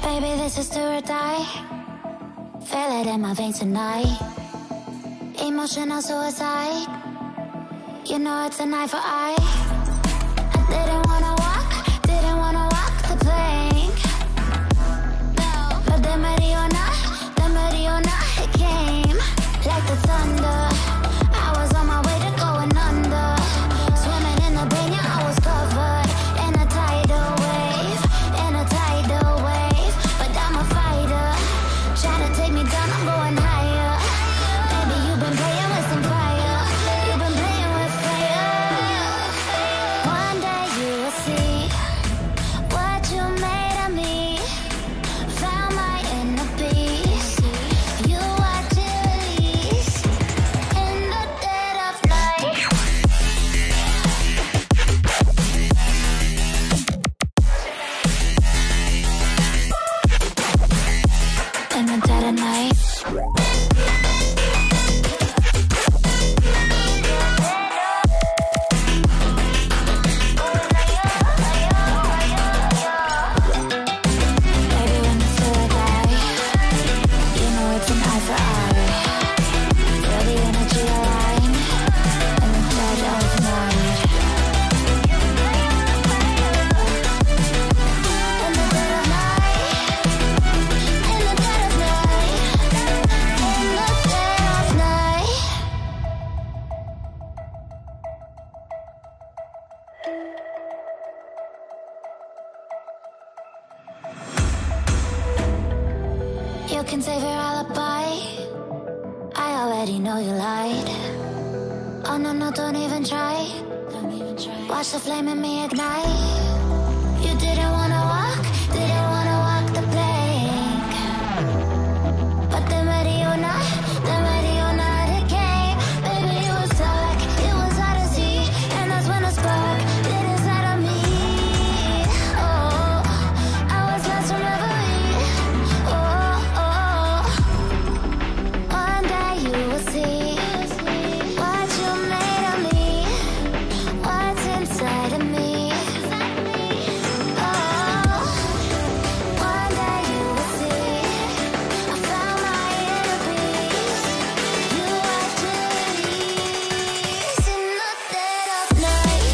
Baby, this is do or die. Feel it in my veins tonight. Emotional suicide. You know it's an eye for eye. I didn't wanna walk the plank. But the Mariona, it came like the thunder. I was on my way to going under. Swimming in the pain, yeah, I was covered in a tidal wave, but I'm a fighter. Try to take me down, I'm going higher. Baby, you've been playing with some fire. You've been playing with fire. One day you will see what you made of me. Found my inner peace. You watch it release in the dead of night. In the dead of night. Baby, when it's till I die, you know it's an eye for eye. Feel the energy align in the dead of night. In the dead of night. In the dead of night. In the dead of night. You can save your alibi. I already know you lied. Oh no, no, don't even try. Watch the flame in me ignite. You didn't wanna walk the plank. But the Mariona, it came. Baby, it was dark, it was hard to see. And that's when the spark lit inside of me. Oh, I was lost from reverie. Oh, one day you will see what you made of me, what's inside of me. Oh, one day you will see I found my inner peace. You watch it release in the dead of night.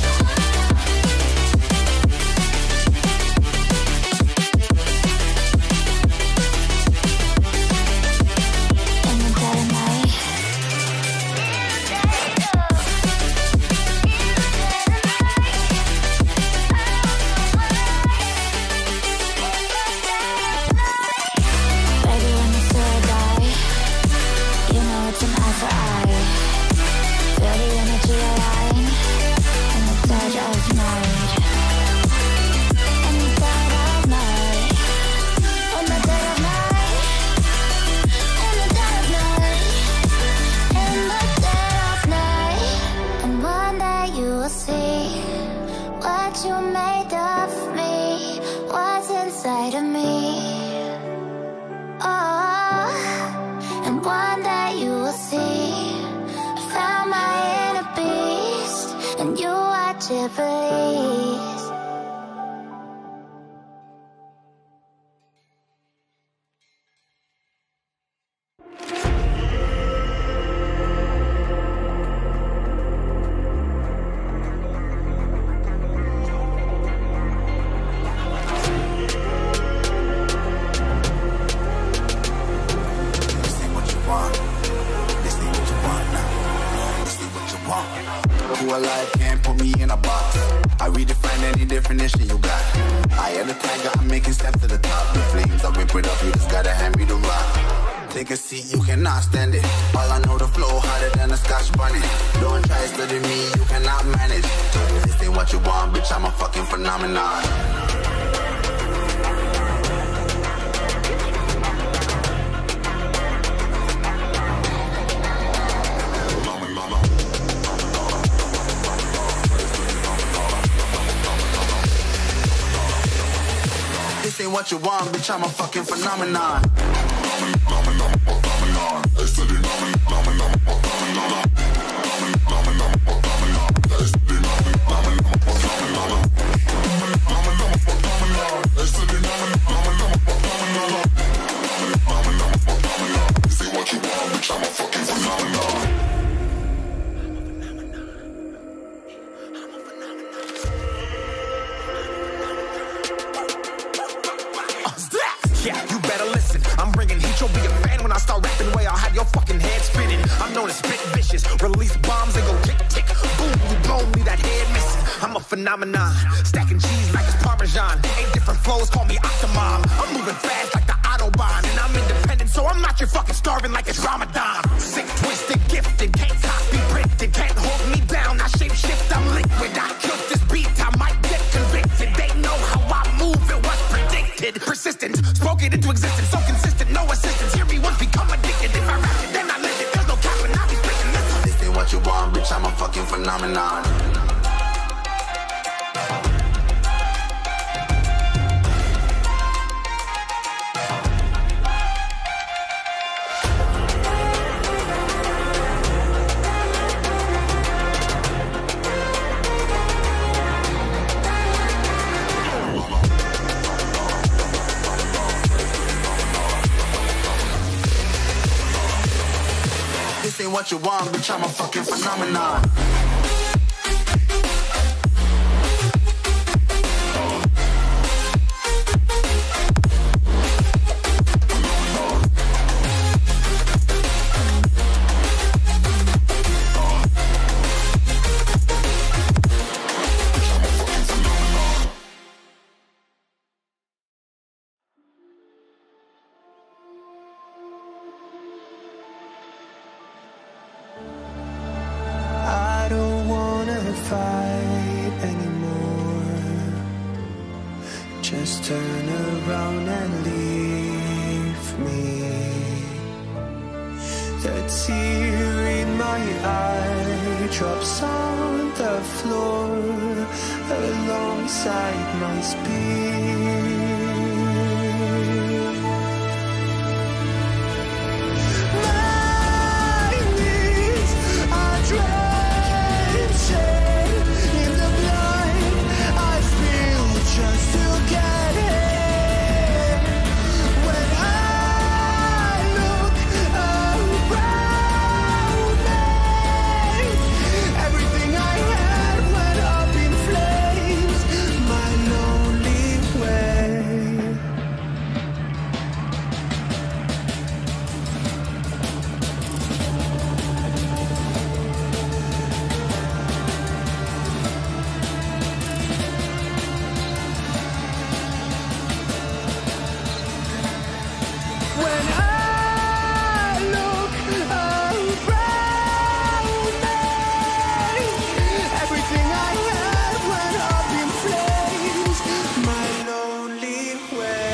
In the dead of night. Baby, when it's till I die, you know it's an eye for eye. Feel the energy align in the dead of night. In the dead of night. In the dead of night. In the dead of night. In the dead of night. And one day you will see what you made of me, what's inside of me. Oh, and one day you will see I found my inner beast, and you watch it release. This ain't what you want. This ain't what you want now. This ain't what you want. Who alive can't put me in a box. I redefine any definition you got. I am the tiger, I'm making steps to the top. The flames, I whip it up, you just gotta hand me the rock. Take a seat, you cannot stand it. All I know, the flow harder than a Scotch bunny. Don't try studying me, you cannot manage. This ain't what you want, bitch, I'm a fucking phenomenon. This ain't what you want, bitch, I'm a fucking phenomenon. Yeah, you better listen. I'm bringing heat, you'll be a fan when I start rapping. Way I'll have your fucking head spinning. I'm known as spit vicious. Release bombs and go tick tick. Boom, you blow me that head missing. I'm a phenomenon. Stacking cheese like it's Parmesan. 8 different flows, call me Octomom. I'm moving fast like the Autobahn. And I'm independent, so I'm not your fucking starving like it's Ramadan. Sick, twisted, gifted. Can't copy, printed. Can't hold me down. I shape shift, I'm liquid. I killed this beat, I might get convicted. They know how I move, it was predicted. Persistent, spoke it into existence. So consistent, no assistance. Hear me once, become addicted. If I rap it, then I live it. There's no cap when I be speaking this. This ain't what you want, bitch, I'm a fucking phenomenon. This ain't what you want, bitch, I'm a fucking phenomenon. I don't wanna fight anymore. Just turn around and leave me. The tear in my eye drops on the floor alongside my speech. My knees are drenching in the blood I spill just to get here. When I look around me, everything I had went up in flames. My lonely way. When I look around me, everything I had went up in flames. My lonely way.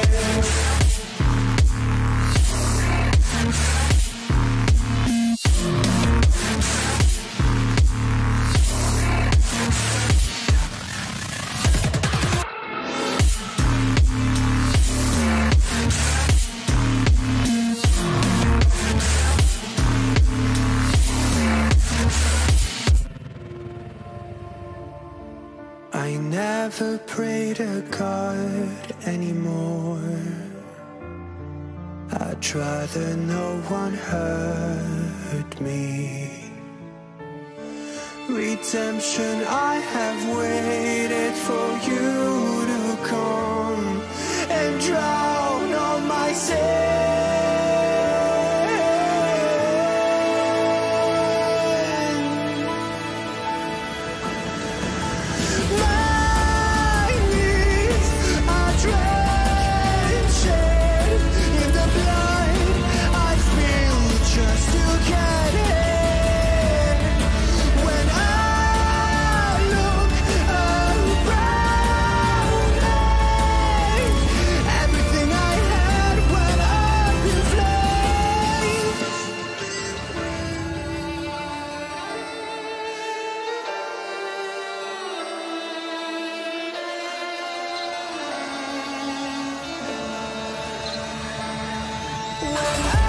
I never pray to God anymore. I'd rather no one hurt me. Redemption, I have waited for you to come and drown all my sins. My knees are drenching in the blood I spill just to get here. When I look around me, everything I had went up in flames. When